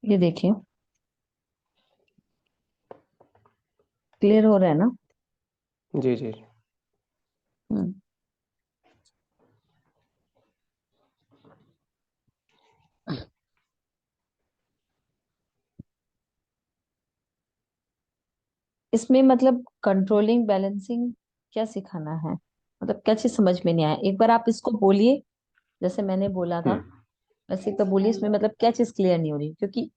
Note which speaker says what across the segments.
Speaker 1: ये देखिए, क्लियर हो रहा है ना?
Speaker 2: जी जी।
Speaker 1: हम्म। इसमें मतलब कंट्रोलिंग बैलेंसिंग क्या सिखाना है, मतलब क्या चीज समझ में नहीं आया, एक बार आप इसको बोलिए जैसे मैंने बोला था।
Speaker 2: हम्म।
Speaker 1: वैसे एक बार बोलिए, इसमें मतलब क्या चीज क्लियर नहीं हो रही, क्योंकि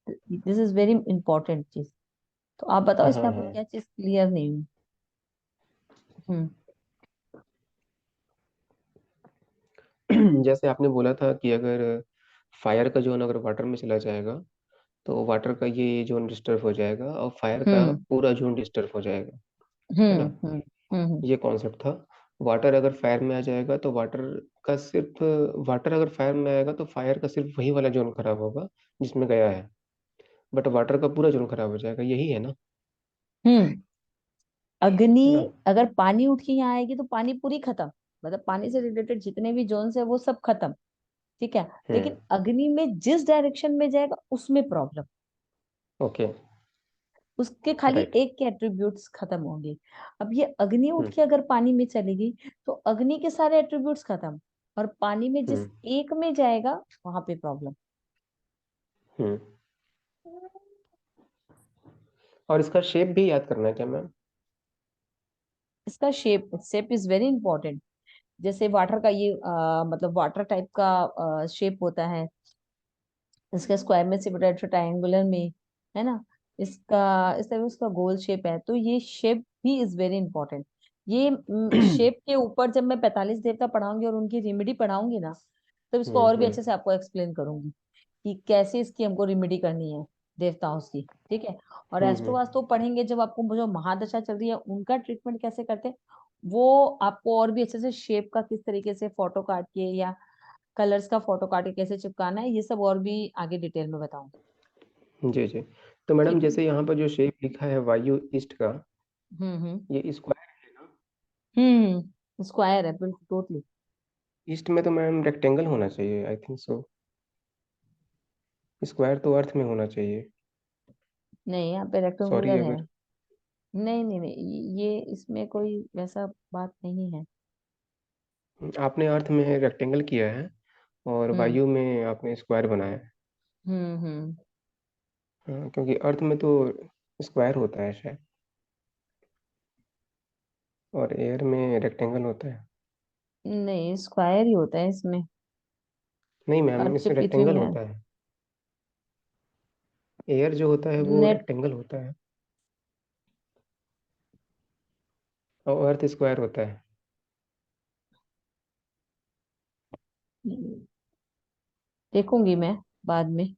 Speaker 1: दिस इज वेरी इंपॉर्टेंट चीज। तो आप बताओ
Speaker 2: हाँ
Speaker 1: इसमें आपको
Speaker 2: हाँ।
Speaker 1: क्या चीज क्लियर नहीं हुई। हम्म।
Speaker 2: जैसे आपने बोला था कि अगर फायर का जोन अगर वाटर में चला जाएगा तो वाटर का ये जोन डिस्टर्ब हो जाएगा और फायर का
Speaker 1: हम्म।
Speaker 2: पूरा जोन डिस्टर्ब हो जाएगा, है
Speaker 1: हम्म।
Speaker 2: ना।
Speaker 1: हम्म। हम्म।
Speaker 2: ये कॉन्सेप्ट था। वाटर अगर फायर में आ जाएगा तो का सिर्फ वाटर अगर फायर में आएगा तो फायर का सिर्फ वही वाला जोन खराब होगा जिसमें गया है, बट वाटर का पूरा जोन खराब हो जाएगा, यही है ना।
Speaker 1: हम्म। अग्नि
Speaker 2: है ना।
Speaker 1: अगर पानी उठ के यहाँ आएगी तो पानी पूरी खत्म, मतलब पानी से रिलेटेड जितने भी जोन्स है वो सब खत्म। ठीक है।
Speaker 2: हम्म।
Speaker 1: लेकिन अग्नि में जिस डायरेक्शन में जाएगा उसमें प्रॉब्लम,
Speaker 2: ओके।
Speaker 1: उसके खाली
Speaker 2: राइट।
Speaker 1: एक के एट्रीब्यूट्स खत्म होंगे। अब ये अग्नि उठ
Speaker 2: हम्म।
Speaker 1: के अगर पानी में चलेगी तो अग्नि के सारे एट्रीब्यूट्स खत्म, और पानी में जिस
Speaker 2: हम्म।
Speaker 1: एक में जाएगा वहां पे प्रॉब्लम।
Speaker 2: हम्म। और इसका शेप भी याद करना है क्या मैम।
Speaker 1: इसका shape shape is very important. जैसे वाटर का ये मतलब वाटर टाइप का शेप होता है, इसका स्क्वायर में से बटा ट्रायंगुलर में, है ना। इसका इस तरह उसका गोल शेप है, तो ये शेप भी इज वेरी इंपॉर्टेंट। ये शेप के ऊपर जब मैं 45 देवता पढ़ाऊंगी और उनकी रेमेडी पढ़ाऊंगी ना, तब इसको और भी
Speaker 2: हम्म।
Speaker 1: अच्छे से आपको एक्सप्लेन करूंगी कि कैसे इसकी हमको रेमेडी करनी है देवताओं की। ठीक है। और एस्ट्रो
Speaker 2: हम्म।
Speaker 1: वास्तु पढ़ेंगे जब, आपको जो महादशा चल रही है उनका ट्रीटमेंट कैसे करते हैं, वो आपको और भी अच्छे से शेप का किस तरीके से फोटो काट के या कलर्स का फोटो काट के कैसे चिपकाना है, ये सब और भी आगे डिटेल में बताऊंगी।
Speaker 2: जी जी। तो मैडम
Speaker 1: ठीक है।
Speaker 2: जैसे यहाँ पर जो शेप लिखा है वायु ईस्ट का,
Speaker 1: हम्म।
Speaker 2: ये स्क्वायर है ना।
Speaker 1: स्क्वायर है बिल्कुल टोटली।
Speaker 2: ईस्ट में तो मैम रेक्टेंगल होना चाहिए, आई थिंक सो। स्क्वायर तो अर्थ में होना चाहिए।
Speaker 1: नहीं, यहाँ पे
Speaker 2: सॉरी
Speaker 1: रेक्टेंगुलर है।
Speaker 2: अगर
Speaker 1: नहीं नहीं नहीं, ये इसमें कोई वैसा बात नहीं है।
Speaker 2: आपने अर्थ में रेक्टेंगल किया है और
Speaker 1: हम्म।
Speaker 2: वायु में आपने स्क्वायर बनाया है।
Speaker 1: हम्म।
Speaker 2: हाँ, क्योंकि अर्थ में तो स्क्वायर होता है शायद, और एयर में रेक्टेंगल होता है।
Speaker 1: नहीं, स्क्वायर ही होता है इसमें।
Speaker 2: नहीं मैम,
Speaker 1: अर्थ से
Speaker 2: इसमें
Speaker 1: पृथ्वी
Speaker 2: रेक्टेंगल
Speaker 1: में।
Speaker 2: होता है। एयर जो होता है वो
Speaker 1: नेट।
Speaker 2: रेक्टेंगल होता है और अर्थ स्क्वायर होता है।
Speaker 1: देखूंगी मैं बाद में,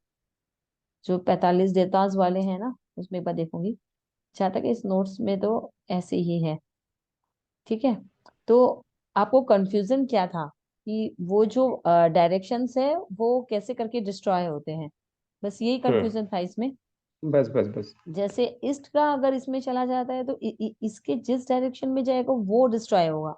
Speaker 1: जो 45 डेटास वाले हैं ना उसमें एक बार देखूंगी। जहाँ तक इस नोट्स में तो ऐसे ही है। ठीक है। तो आपको कंफ्यूजन क्या था कि वो जो डायरेक्शंस है वो कैसे करके डिस्ट्रॉय होते हैं, बस यही कंफ्यूजन
Speaker 2: हम्म।
Speaker 1: था इसमें।
Speaker 2: बस बस बस।
Speaker 1: जैसे ईस्ट का अगर इसमें चला जाता है तो इसके जिस डायरेक्शन में जाएगा वो डिस्ट्रॉय होगा,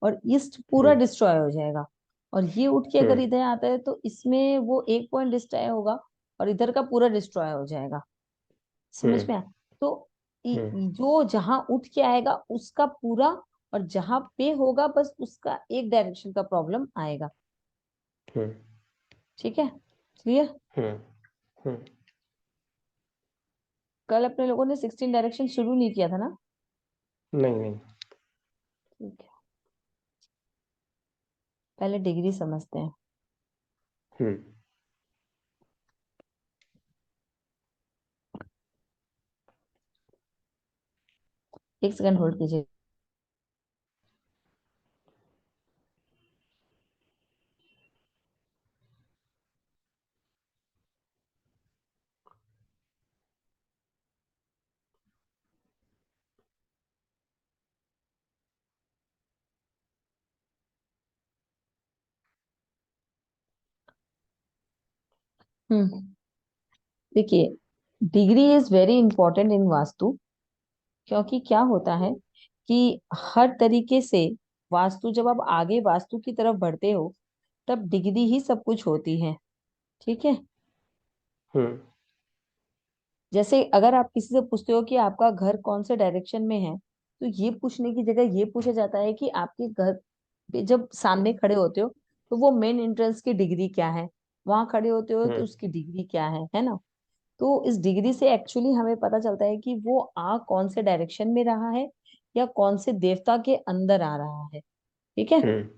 Speaker 1: और ईस्ट पूरा
Speaker 2: हम्म।
Speaker 1: डिस्ट्रॉय हो जाएगा। और ये उठ के अगर
Speaker 2: हम्म।
Speaker 1: इधर आता है तो इसमें वो एक पॉइंट डिस्ट्रॉय होगा और इधर का पूरा डिस्ट्रॉय हो जाएगा। समझ
Speaker 2: हम्म।
Speaker 1: में आया? तो
Speaker 2: हम्म।
Speaker 1: जो जहां उठ के आएगा उसका पूरा, और जहां पे होगा बस उसका एक डायरेक्शन का प्रॉब्लम आएगा।
Speaker 2: हम्म।
Speaker 1: ठीक है। क्लियर।
Speaker 2: हम्म। हम्म।
Speaker 1: कल अपने लोगों ने 16 डायरेक्शन शुरू नहीं किया था ना?
Speaker 2: नहीं नहीं।
Speaker 1: ठीक है। पहले डिग्री समझते हैं।
Speaker 2: हम्म।
Speaker 1: एक सेकंड होल्ड कीजिए। हम्म। देखिए, degree is very important in vastu. क्योंकि क्या होता है कि हर तरीके से वास्तु, जब आप आगे वास्तु की तरफ बढ़ते हो तब डिग्री ही सब कुछ होती है। ठीक है।
Speaker 2: हम्म
Speaker 1: जैसे अगर आप किसी से पूछते हो कि आपका घर कौन से डायरेक्शन में है, तो ये पूछने की जगह ये पूछा जाता है कि आपके घर पे जब सामने खड़े होते हो तो वो मेन एंट्रेंस की डिग्री क्या है, वहां खड़े होते हो तो
Speaker 2: हम्म
Speaker 1: उसकी डिग्री क्या है ना। तो इस डिग्री से एक्चुअली हमें पता चलता है कि वो आ कौन से डायरेक्शन में रहा है या कौन से देवता के अंदर आ रहा है। ठीक है।
Speaker 2: हम्म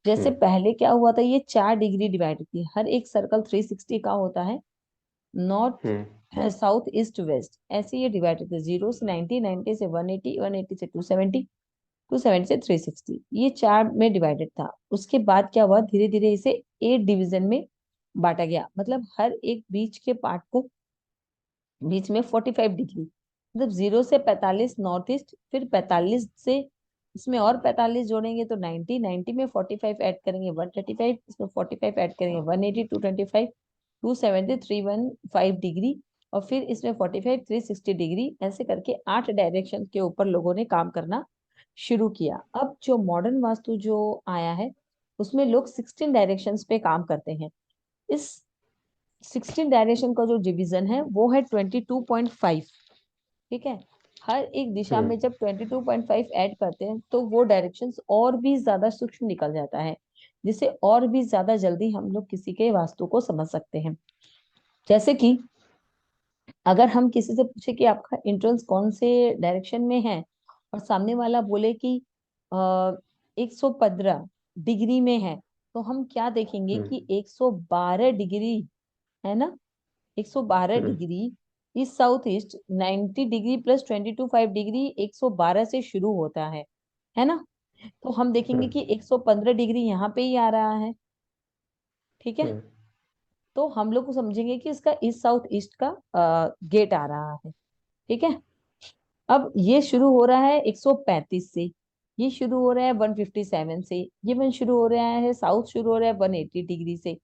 Speaker 1: जैसे
Speaker 2: हम्म
Speaker 1: पहले क्या हुआ था, ये 4 डिग्री डिवाइड थी, हर एक सर्कल 360 का होता है। नॉर्थ,
Speaker 2: हम्म
Speaker 1: साउथ, ईस्ट, वेस्ट, ऐसे ये डिवाइडेड थे। 0 से 90, 90 से 180, 180 से 270, 270 से 360, ये 4 में डिवाइडेड था। उसके बाद क्या हुआ, धीरे धीरे इसे 8 डिवीजन में बांटा गया। मतलब हर एक बीच के पार्ट को, बीच में 45 डिग्री, मतलब 0 से 45 नॉर्थ ईस्ट, फिर 45 से इसमें और 45 जोड़ेंगे तो 90, 90 में 45 ऐड करेंगे 135, इसमें 45 ऐड करेंगे 180, 225, 270, 315 डिग्री, और फिर इसमें 45, 360 डिग्री, ऐसे करके 8 डायरेक्शन के ऊपर लोगों ने काम करना शुरू किया। अब जो मॉडर्न वास्तु जो आया है उसमें लोग 16 डायरेक्शंस पे काम करते हैं। इस 16 डायरेक्शन का जो डिवीजन है वो है 22.5। ठीक है। हर एक दिशा
Speaker 2: हम्म
Speaker 1: में जब 22.5 ऐड करते हैं तो वो डायरेक्शंस और भी ज्यादा सूक्ष्म निकल जाता है, जिससे और भी ज्यादा जल्दी हम लोग किसी के वास्तु को समझ सकते हैं। जैसे कि अगर हम किसी से पूछे कि आपका एंट्रेंस कौन से डायरेक्शन में है, और सामने वाला बोले कि 115 डिग्री में है, तो हम क्या देखेंगे
Speaker 2: हम्म
Speaker 1: कि 112 डिग्री है ना, 112
Speaker 2: hmm
Speaker 1: degree east south east, 90 degree plus 22.5 degree 112 से शुरू होता है ना। तो हम देखेंगे
Speaker 2: हम्म
Speaker 1: कि 115 डिग्री यहाँ पे ही आ रहा है। ठीक है।
Speaker 2: हम्म
Speaker 1: तो हम लोग को समझेंगे कि इसका ईस्ट साउथ ईस्ट का गेट आ रहा है। ठीक है। अब ये शुरू हो रहा है 135 से, ये शुरू हो रहा है 157 से, ये वन शुरू हो रहा है, साउथ शुरू हो रहा है 180 डिग्री से।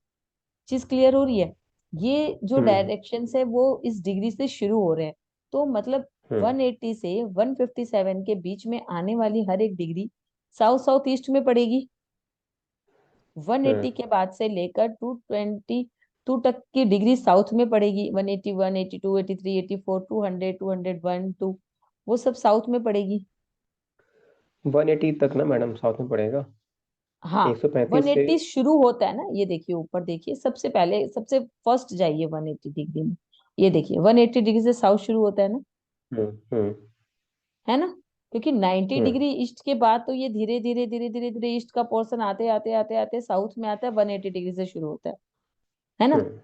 Speaker 1: चीज क्लियर हो रही है। ये जो
Speaker 2: हम्म
Speaker 1: डायरेक्शन है वो इस डिग्री से शुरू हो रहे हैं। तो मतलब
Speaker 2: हम्म
Speaker 1: 180 से 157 के बीच में आने वाली हर एक डिग्री साउथ साउथ ईस्ट में पड़ेगी। 180
Speaker 2: हम्म
Speaker 1: के बाद से लेकर 222 तक की डिग्री साउथ में पड़ेगी। 180, 182, 83, 84, 200, 201, 2, वो सब साउथ में पड़ेगी।
Speaker 2: 180 तक ना मैडम साउथ में पड़ेगा।
Speaker 1: हाँ।
Speaker 2: 135 से।
Speaker 1: 180 शुरू होता है ना, ये देखिए ऊपर देखिए, सबसे पहले सबसे फर्स्ट जाइए 180 डिग्री में। ये देखिए 180 डिग्री से साउथ शुरू होता है ना,
Speaker 2: हम्म
Speaker 1: है ना। क्योंकि 90
Speaker 2: हम्म
Speaker 1: डिग्री ईस्ट के बाद तो ये धीरे धीरे धीरे धीरे धीरे ईस्ट का पोर्शन आते आते आते आते साउथ में आता है, 180 डिग्री से शुरू होता है ना।
Speaker 2: हम्म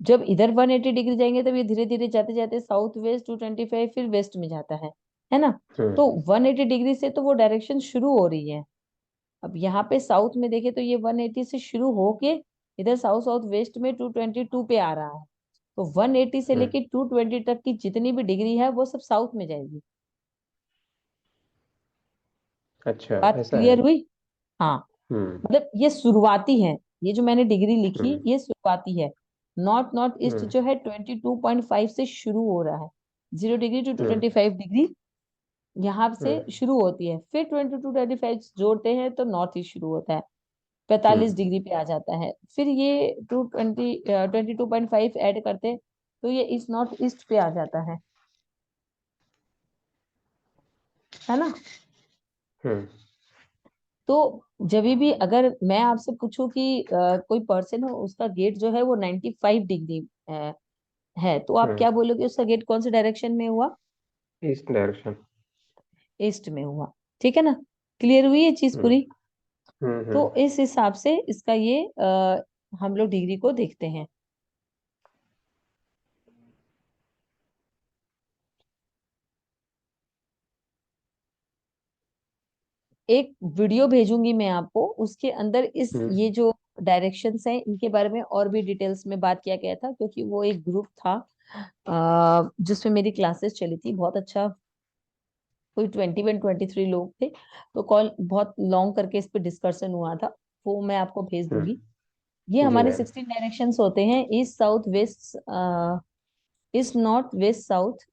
Speaker 1: जब इधर 180 डिग्री जाएंगे तब ये धीरे धीरे जाते जाते साउथ वेस्ट 225 फिर वेस्ट में जाता है ना।
Speaker 2: हम्म
Speaker 1: तो 180 डिग्री से तो वो डायरेक्शन शुरू हो रही है। अब यहाँ पे साउथ में देखे तो ये 180 से शुरू होके इधर साउथ साउथ वेस्ट में 222 पे आ रहा है। तो 180 से
Speaker 2: हम्म
Speaker 1: लेके 220 तक की जितनी भी डिग्री है वो सब साउथ में जाएगी।
Speaker 2: अच्छा,
Speaker 1: बात
Speaker 2: ऐसा है।
Speaker 1: क्लियर हुई। हाँ।
Speaker 2: हम्म
Speaker 1: मतलब ये शुरुआती है, ये जो मैंने डिग्री लिखी
Speaker 2: हम्म
Speaker 1: ये शुरुआती है। नॉर्थ नॉर्थ ईस्ट
Speaker 2: हम्म
Speaker 1: जो है 22.5 से शुरू हो रहा है, 0 डिग्री टू
Speaker 2: हम्म
Speaker 1: 25 डिग्री यहाँ से
Speaker 2: हम्म
Speaker 1: शुरू होती है। फिर 22 25 जोड़ते हैं तो नॉर्थ ईस्ट शुरू होता है, 45 डिग्री पे आ जाता है। फिर ये 22.5 ऐड करते हैं तो ये ईस्ट नॉर्थ ईस्ट पे आ जाता है ना।
Speaker 2: हम्म
Speaker 1: तो जब भी अगर मैं आपसे पूछूं कि कोई पर्सन हो उसका गेट जो है वो 95 डिग्री है, तो आप
Speaker 2: हम्म
Speaker 1: क्या बोलोगे उसका गेट कौन से डायरेक्शन में हुआ?
Speaker 2: East direction.
Speaker 1: ईस्ट में हुआ। ठीक है ना। क्लियर हुई ये चीज
Speaker 2: हम्म
Speaker 1: पूरी। तो
Speaker 2: हम्म
Speaker 1: इस हिसाब से इसका ये हम लोग डिग्री को देखते हैं। एक वीडियो भेजूंगी मैं आपको, उसके अंदर इस
Speaker 2: हम्म
Speaker 1: ये जो डायरेक्शंस हैं इनके बारे में और भी डिटेल्स में बात किया गया था, क्योंकि वो एक ग्रुप था जिसमें मेरी क्लासेस चली थी। बहुत अच्छा, कोई 21 23 लोग थे। तो कॉल बहुत लॉन्ग करके इस पे डिस्कशन हुआ था, वो मैं आपको भेज दूंगी।
Speaker 2: हम्म
Speaker 1: ये
Speaker 2: जी
Speaker 1: हमारे
Speaker 2: मैम।
Speaker 1: 16 डायरेक्शंस होते हैं, east south west, east north west south,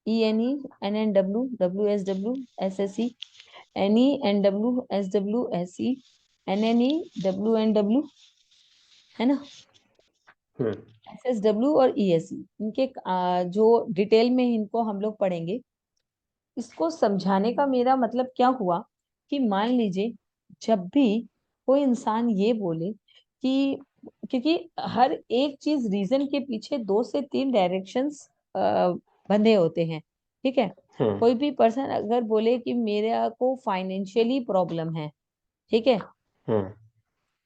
Speaker 1: E N E, N N W, W S W, S S C, N E N W, S W S C, N N E, W N W, है ना।
Speaker 2: हम्म
Speaker 1: SSW और ESE इनके जो detail में इनको हम लोग पढ़ेंगे। इसको समझाने का मेरा मतलब क्या हुआ कि मान लीजिए जब भी कोई इंसान ये बोले कि, क्योंकि हर एक चीज रीजन के पीछे 2 से 3 डायरेक्शंस बंधे होते हैं, ठीक है।
Speaker 2: हम्म
Speaker 1: कोई भी पर्सन अगर बोले कि मेरे को फाइनेंशियली प्रॉब्लम है, ठीक है,
Speaker 2: हम्म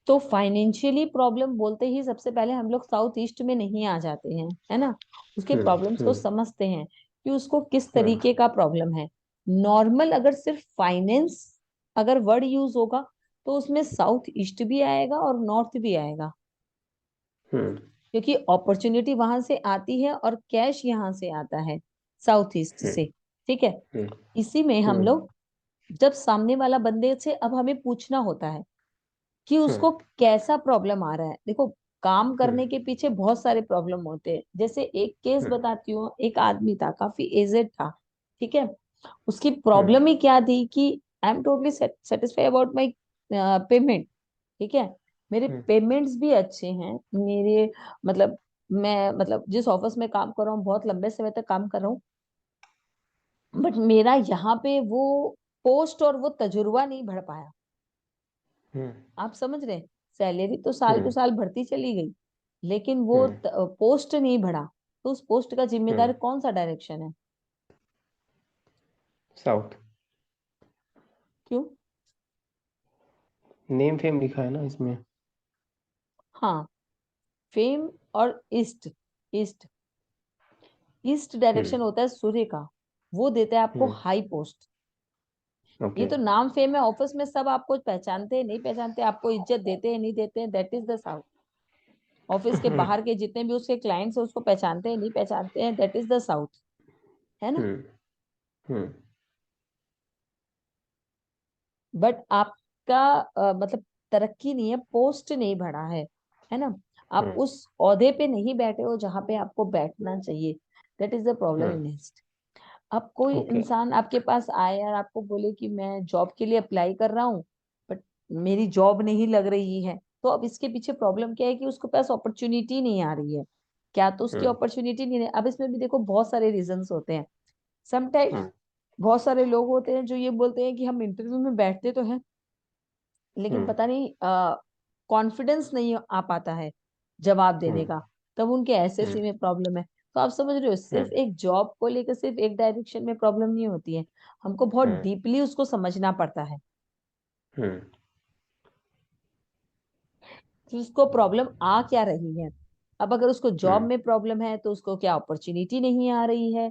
Speaker 1: तो फाइनेंशियली प्रॉब्लम बोलते ही सबसे पहले हम लोग साउथ ईस्ट में नहीं आ जाते हैं, है ना। उसके
Speaker 2: हम्म
Speaker 1: प्रॉब्लम्स को
Speaker 2: हम्म
Speaker 1: समझते हैं कि उसको किस
Speaker 2: हम्म
Speaker 1: तरीके का प्रॉब्लम है। नॉर्मल अगर सिर्फ फाइनेंस अगर वर्ड यूज होगा तो उसमें साउथ ईस्ट भी आएगा और नॉर्थ भी आएगा,
Speaker 2: हम्म
Speaker 1: क्योंकि अपॉर्चुनिटी वहां से आती है और कैश यहाँ से आता है, साउथ ईस्ट
Speaker 2: हम्म
Speaker 1: से, ठीक है।
Speaker 2: हम्म
Speaker 1: इसी में हम
Speaker 2: हम्म
Speaker 1: लोग जब सामने वाला बंदे से अब हमें पूछना होता है कि
Speaker 2: हम्म
Speaker 1: उसको कैसा प्रॉब्लम आ रहा है। देखो, काम
Speaker 2: हम्म
Speaker 1: करने के पीछे बहुत सारे प्रॉब्लम होते हैं। जैसे एक केस
Speaker 2: हम्म
Speaker 1: बताती हूँ, एक आदमी था, काफी एजेड था, ठीक है। उसकी
Speaker 2: हम्म
Speaker 1: प्रॉब्लम ही क्या थी कि I am totally satisfy about my payment, ठीक है। मेरे
Speaker 2: हम्म
Speaker 1: पेमेंट्स भी अच्छे हैं मेरे, मतलब मैं मतलब जिस ऑफिस में काम कर रहा हूँ बहुत लंबे समय तक काम कर रहा हूँ, बट मेरा यहाँ पे वो पोस्ट और वो तजुर्बा नहीं बढ़ पाया।
Speaker 2: हम्म
Speaker 1: आप समझ रहे हैं, सैलरी तो साल टू
Speaker 2: हम्म
Speaker 1: साल बढ़ती चली गई, लेकिन वो
Speaker 2: हम्म
Speaker 1: पोस्ट नहीं बढ़ा। तो उस पोस्ट का जिम्मेदार
Speaker 2: हम्म
Speaker 1: कौन सा डायरेक्शन है?
Speaker 2: साउथ।
Speaker 1: क्यों?
Speaker 2: नेम फेम लिखा है ना इसमें।
Speaker 1: हाँ, फेम और ईस्ट, ईस्ट ईस्ट
Speaker 2: हम्म
Speaker 1: डायरेक्शन होता है सूर्य का, वो देता है आपको
Speaker 2: हम्म
Speaker 1: हाई पोस्ट। ये
Speaker 2: ओके।
Speaker 1: तो नाम फेम है, ऑफिस में सब आपको पहचानते हैं नहीं पहचानते, आपको इज्जत देते हैं नहीं देते हैं, that is the south. Office के
Speaker 2: हम्म
Speaker 1: बाहर के जितने भी उसके क्लाइंट्स हैं उसको पहचानते हैं नहीं पहचानते हैं, दैट इज द साउथ, है ना।
Speaker 2: हम्म हम्म
Speaker 1: बट आपका मतलब तरक्की नहीं है, पोस्ट नहीं बढ़ा है ना। आप
Speaker 2: हम्म
Speaker 1: उस ओहदे पे नहीं बैठे हो जहां पे आपको बैठना चाहिए, that is the problem
Speaker 2: hmm
Speaker 1: in east. अब कोई
Speaker 2: ओके।
Speaker 1: इंसान आपके पास आए और आपको बोले कि मैं जॉब के लिए अप्लाई कर रहा हूँ, बट मेरी जॉब नहीं लग रही है, तो अब इसके पीछे प्रॉब्लम क्या है कि उसके पास अपॉर्चुनिटी नहीं आ रही है। क्या तो उसकी
Speaker 2: हम्म
Speaker 1: अपॉर्चुनिटी नहीं है। अब इसमें भी देखो बहुत सारे रीजंस होते हैं। समटाइम
Speaker 2: हम्म
Speaker 1: बहुत सारे लोग होते हैं जो ये बोलते हैं कि हम इंटरव्यू में बैठते तो हैं, लेकिन
Speaker 2: हम्म
Speaker 1: पता नहीं कॉन्फिडेंस नहीं आ पाता है जवाब देने
Speaker 2: हम्म
Speaker 1: का, तब उनके
Speaker 2: हम्म
Speaker 1: एसएससी में प्रॉब्लम है। तो आप समझ रहे हो, सिर्फ
Speaker 2: हम्म
Speaker 1: एक जॉब को लेकर सिर्फ एक डायरेक्शन में प्रॉब्लम नहीं होती है, हमको बहुत
Speaker 2: हम्म
Speaker 1: डीपली उसको समझना पड़ता है
Speaker 2: हम्म
Speaker 1: कि उसको प्रॉब्लम आ क्या रही है। अब अगर उसको जॉब
Speaker 2: हम्म
Speaker 1: में प्रॉब्लम है तो उसको क्या अपॉर्चुनिटी नहीं आ रही है,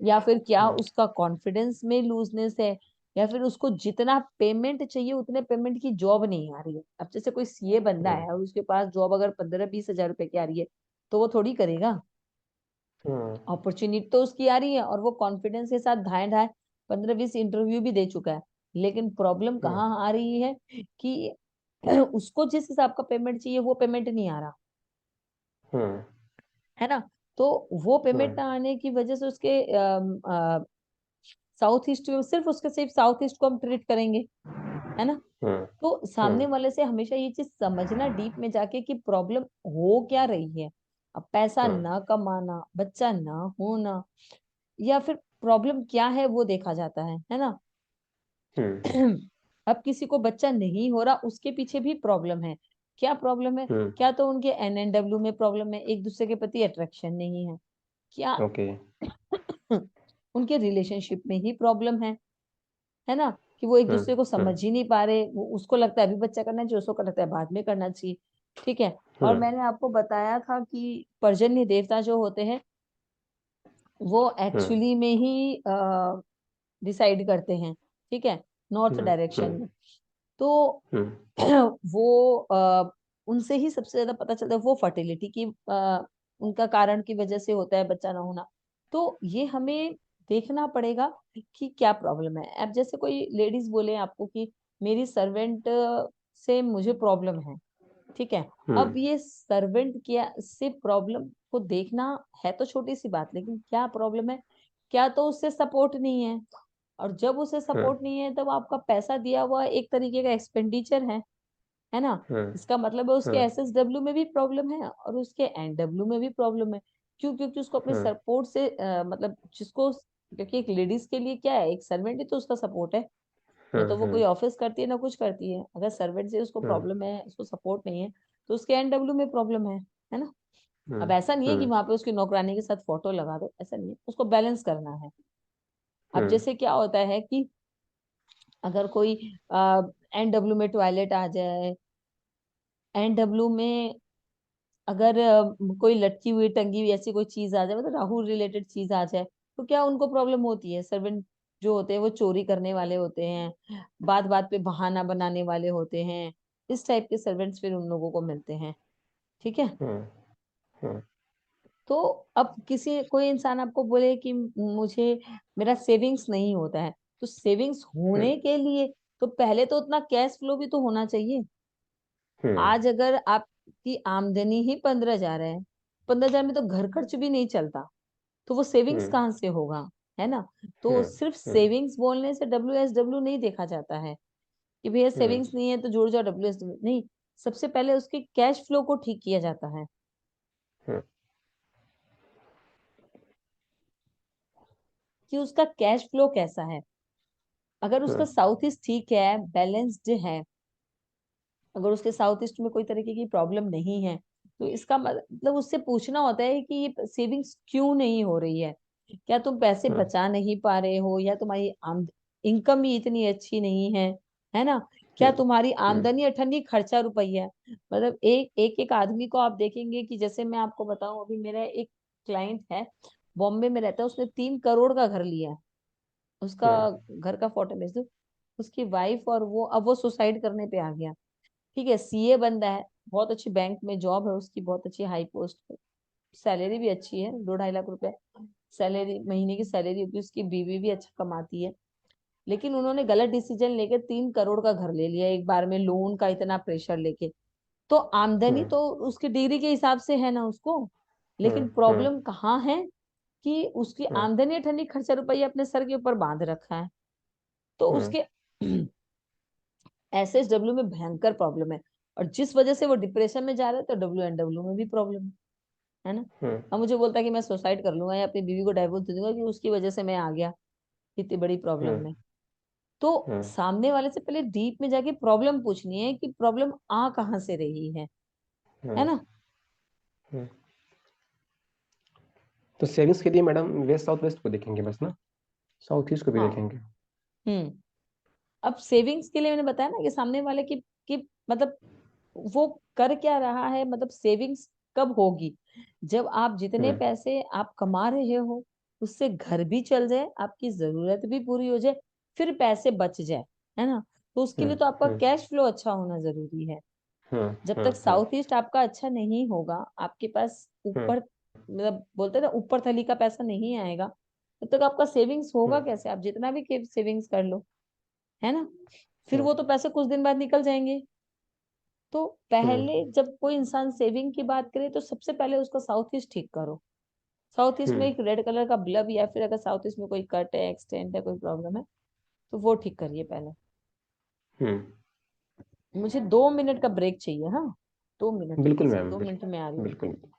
Speaker 1: या फिर क्या
Speaker 2: हम्म
Speaker 1: उसका कॉन्फिडेंस में लूजनेस है, या फिर उसको जितना पेमेंट चाहिए उतने पेमेंट की जॉब नहीं आ रही है। अब जैसे कोई सीए बंदा
Speaker 2: हम्म
Speaker 1: है और उसके पास जॉब अगर 15-20 हजार रुपए की आ रही है, तो वो थोड़ी करेगा।
Speaker 2: हम्म
Speaker 1: अपॉर्चुनिटी तो उसकी आ रही है और वो कॉन्फिडेंस के साथ धाए धाए 15-20 इंटरव्यू भी दे चुका है, लेकिन प्रॉब्लम
Speaker 2: हम्म
Speaker 1: कहाँ आ रही है कि उसको जिस हिसाब का पेमेंट चाहिए वो पेमेंट नहीं आ रहा,
Speaker 2: हम्म
Speaker 1: है ना। तो वो पेमेंट
Speaker 2: हम्म
Speaker 1: ना आने की वजह से उसके साउथ ईस्ट में सिर्फ उसके सिर्फ साउथ ईस्ट को हम ट्रीट करेंगे, है ना।
Speaker 2: हम्म
Speaker 1: तो सामने
Speaker 2: हम्म
Speaker 1: वाले से हमेशा ये चीज समझना डीप में जाके कि प्रॉब्लम हो क्या रही है। अब पैसा
Speaker 2: हम्म
Speaker 1: ना कमाना, बच्चा ना होना, या फिर प्रॉब्लम क्या है वो देखा जाता है ना।
Speaker 2: हम्म
Speaker 1: अब किसी को बच्चा नहीं हो रहा उसके पीछे भी प्रॉब्लम है। क्या प्रॉब्लम है?
Speaker 2: हम्म
Speaker 1: क्या तो उनके एनएनडब्ल्यू में प्रॉब्लम है, एक दूसरे के प्रति अट्रैक्शन नहीं है क्या?
Speaker 2: ओके।
Speaker 1: उनके रिलेशनशिप में ही प्रॉब्लम है ना, कि वो एक दूसरे को
Speaker 2: हम्म
Speaker 1: समझ ही नहीं पा रहे। वो उसको लगता है अभी बच्चा करना चाहिए, उसको लगता है बाद में करना चाहिए, ठीक है। और
Speaker 2: हम्म
Speaker 1: मैंने आपको बताया था कि पर्जन्य देवता जो होते हैं वो
Speaker 2: हम्म
Speaker 1: एक्चुअली में ही डिसाइड करते हैं, ठीक है, नॉर्थ
Speaker 2: हम्म
Speaker 1: डायरेक्शन
Speaker 2: हम्म
Speaker 1: में। तो
Speaker 2: हम्म
Speaker 1: वो उनसे ही सबसे ज्यादा पता चलता है, वो फर्टिलिटी की उनका कारण की वजह से होता है बच्चा ना होना। तो ये हमें देखना पड़ेगा कि क्या प्रॉब्लम है। अब जैसे कोई लेडीज बोले आपको कि मेरी सर्वेंट से मुझे प्रॉब्लम है, ठीक है। अब
Speaker 2: हम्म
Speaker 1: ये सर्वेंट क्या से प्रॉब्लम को देखना है तो छोटी सी बात, लेकिन क्या प्रॉब्लम है? क्या तो उससे सपोर्ट नहीं है, और जब उसे
Speaker 2: हम्म
Speaker 1: सपोर्ट नहीं है तब आपका पैसा दिया हुआ एक तरीके का एक्सपेंडिचर है है ना।
Speaker 2: हम्म।
Speaker 1: इसका मतलब है उसके
Speaker 2: हम्म।
Speaker 1: SSW में भी प्रॉब्लम है और उसके NW में भी प्रॉब्लम है। क्यों? क्योंकि उसको अपने
Speaker 2: हम्म।
Speaker 1: सपोर्ट से मतलब जिसको, क्योंकि एक लेडीज के लिए क्या है, एक सर्वेंट ही तो उसका सपोर्ट है। न
Speaker 2: हम्म।
Speaker 1: तो वो कोई
Speaker 2: हम्म।
Speaker 1: ऑफिस करती है ना कुछ करती है। अगर सर्वेंट से उसको
Speaker 2: हम्म।
Speaker 1: प्रॉब्लम है, उसको सपोर्ट नहीं है, तो उसके NW में प्रॉब्लम है ना। अब
Speaker 2: हम्म।
Speaker 1: ऐसा नहीं है कि
Speaker 2: हम्म।
Speaker 1: वहां पे उसकी नौकरानी के साथ फोटो लगा दो, ऐसा नहीं है, उसको बैलेंस करना है। अब
Speaker 2: हम्म।
Speaker 1: जैसे क्या होता है कि अगर कोई NW में टॉयलेट आ जाए, NW में अगर कोई लटकी हुई टंगी हुई ऐसी कोई चीज आ जाए, मतलब राहुल रिलेटेड चीज आ जाए, तो क्या उनको प्रॉब्लम होती है। सर्वेंट जो होते हैं वो चोरी करने वाले होते हैं, बात बात पे बहाना बनाने वाले होते हैं। इस टाइप के सर्वेंट्स फिर उन लोगों को मिलते हैं। ठीक है।
Speaker 2: हम्म। हम्म।
Speaker 1: तो अब किसी कोई इंसान आपको बोले कि मुझे मेरा सेविंग्स नहीं होता है, तो सेविंग्स
Speaker 2: हम्म।
Speaker 1: होने के लिए तो पहले तो उतना कैश फ्लो भी तो होना चाहिए।
Speaker 2: हम्म।
Speaker 1: आज अगर आपकी आमदनी ही 15,000 है, 15,000 में तो घर खर्च भी नहीं चलता, तो वो सेविंग्स
Speaker 2: हम्म।
Speaker 1: कहाँ से होगा, है ना। तो
Speaker 2: हम्म।
Speaker 1: सिर्फ
Speaker 2: हम्म।
Speaker 1: सेविंग्स बोलने से WSW नहीं देखा जाता है कि भैया
Speaker 2: हम्म।
Speaker 1: सेविंग्स नहीं है तो जुड़ जाओ WSW, नहीं। सबसे पहले उसके कैश फ्लो को ठीक किया जाता है
Speaker 2: हम्म।
Speaker 1: कि उसका कैश फ्लो कैसा है। अगर उसका
Speaker 2: हम्म।
Speaker 1: साउथ ईस्ट ठीक है, बैलेंस्ड है, अगर उसके साउथ ईस्ट में कोई तरीके की प्रॉब्लम नहीं है, तो इसका मतलब उससे पूछना होता है कि ये सेविंग्स क्यों नहीं हो रही है। क्या तुम पैसे
Speaker 2: हम्म।
Speaker 1: बचा नहीं पा रहे हो, या तुम्हारी इनकम ही इतनी अच्छी नहीं है ना। क्या
Speaker 2: हम्म।
Speaker 1: तुम्हारी
Speaker 2: हम्म।
Speaker 1: आमदनी अठन्नी खर्चा रुपया है। मतलब एक आदमी को आप देखेंगे कि जैसे मैं आपको बताऊं, अभी मेरा एक क्लाइंट है, बॉम्बे में रहता है, उसने 3 करोड़ का घर लिया है। उसका
Speaker 2: हम्म।
Speaker 1: घर का फोटो भेज दो। उसकी वाइफ और वो, अब वो सुसाइड करने पे आ गया। ठीक है, CA बंदा है, बहुत अच्छी बैंक में जॉब है उसकी, बहुत अच्छी हाई पोस्ट पे, सैलरी भी अच्छी है, 2-2.5 लाख रुपए सैलरी, महीने की सैलरी होती है उसकी। बीवी भी अच्छा कमाती है। लेकिन उन्होंने गलत डिसीजन लेके 3 करोड़ का घर ले लिया एक बार में, लोन का इतना प्रेशर लेके। तो आमदनी
Speaker 2: हम्म।
Speaker 1: तो उसकी डिग्री के हिसाब से है ना उसको,
Speaker 2: हम्म।
Speaker 1: लेकिन
Speaker 2: हम्म।
Speaker 1: प्रॉब्लम कहाँ है कि उसकी
Speaker 2: हम्म।
Speaker 1: आमदनी ठंडी खर्चा रुपया अपने सर के ऊपर बांध रखा है। तो
Speaker 2: हम्म।
Speaker 1: उसके SSW में भयंकर प्रॉब्लम है। और जिस वजह से वो डिप्रेशन में जा रहा है, तो WNW में भी प्रॉब्लम है ना।
Speaker 2: हम्म।
Speaker 1: अब मुझे बोलता है कि मैं सुसाइड कर लूंगा या अपनी बीवी को डाइवोर्स दे दूंगा कि उसकी वजह से मैं आ गया इतनी बड़ी प्रॉब्लम
Speaker 2: हम्म।
Speaker 1: में। तो
Speaker 2: हम्म।
Speaker 1: सामने वाले से पहले डीप में जाके प्रॉब्लम पूछनी है कि प्रॉब्लम आ कहाँ से रही है
Speaker 2: हम्म।
Speaker 1: ना।
Speaker 2: हम्म। तो सेविंग्स के लिए मैडम वेस्ट साउथ वेस्ट को देखेंगे बस ना? साउथ ईस्ट को भी
Speaker 1: हाँ।
Speaker 2: देखेंगे?
Speaker 1: हम्म। अब सेविंग्स के लिए मैंने बताया ना कि सामने वाले की मतलब वो कर क्या रहा है, मतलब सेविंग्स कब होगी, जब आप जितने
Speaker 2: हम्म।
Speaker 1: पैसे आप कमा रहे हो उससे घर भी चल जाए, आपकी जरूरत भी पूरी हो जाए, फिर पैसे बच जाए, है ना। तो उसके
Speaker 2: हम्म।
Speaker 1: लिए तो आपका
Speaker 2: हम्म।
Speaker 1: कैश फ्लो अच्छा होना जरूरी है।
Speaker 2: हम्म।
Speaker 1: जब
Speaker 2: हम्म।
Speaker 1: तक
Speaker 2: हम्म।
Speaker 1: साउथ ईस्ट आपका अच्छा नहीं होगा, आपके पास
Speaker 2: हम्म।
Speaker 1: ऊपर, मतलब बोलते हैं ना ऊपर थली का पैसा नहीं आएगा, तब तक आपका सेविंग्स होगा
Speaker 2: हम्म।
Speaker 1: कैसे। आप जितना भी सेविंग्स कर लो, है ना, फिर
Speaker 2: हम्म।
Speaker 1: वो तो पैसे कुछ दिन बाद निकल जाएंगे। तो
Speaker 2: हम्म।
Speaker 1: पहले जब कोई इंसान सेविंग की बात करे, तो सबसे पहले उसका साउथ ईस्ट ठीक करो। साउथ ईस्ट में
Speaker 2: हम्म।
Speaker 1: एक रेड कलर का ब्लब, या फिर अगर साउथ ईस्ट में कोई कट है, एक्सटेंट है, कोई प्रॉब्लम है, तो वो ठीक करिए पहले।
Speaker 2: हम्म।
Speaker 1: मुझे 2 मिनट का ब्रेक चाहिए, हाँ, 2 मिनट
Speaker 2: बिल्कुल
Speaker 1: प्लीज,
Speaker 2: मैम,
Speaker 1: 2 मिनट में आ रही
Speaker 2: बिल्कुल
Speaker 1: हूँ।
Speaker 2: बिल्कुल।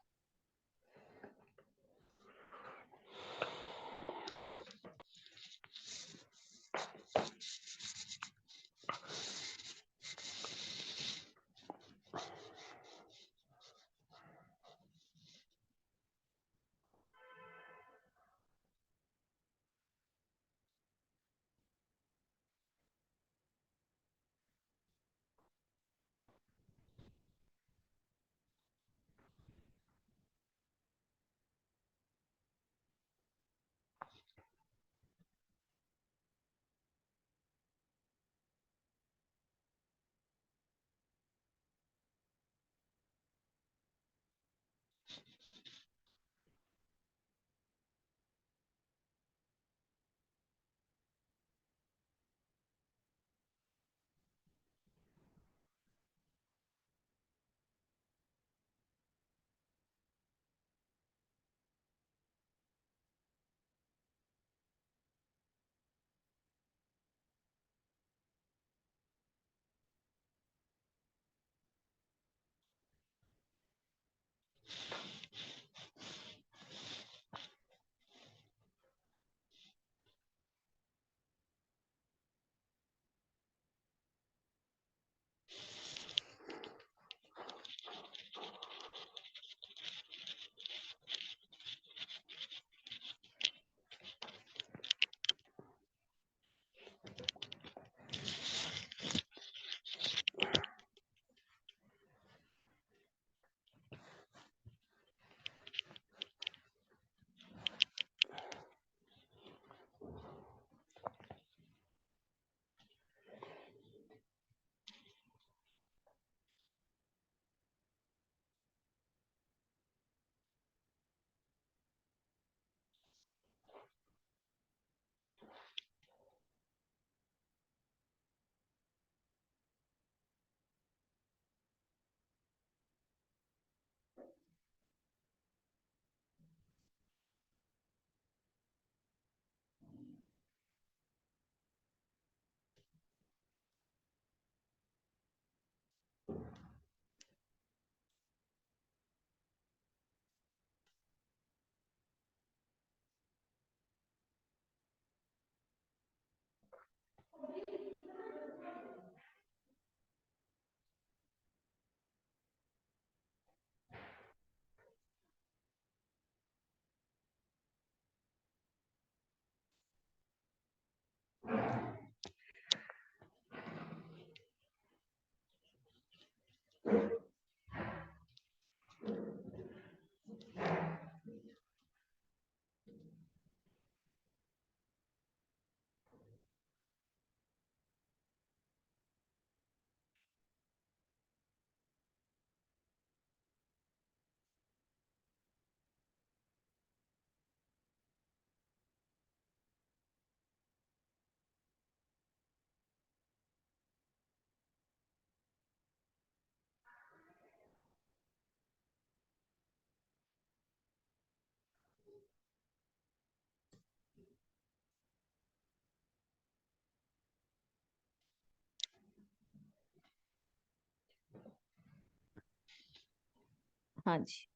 Speaker 1: हाँ जी।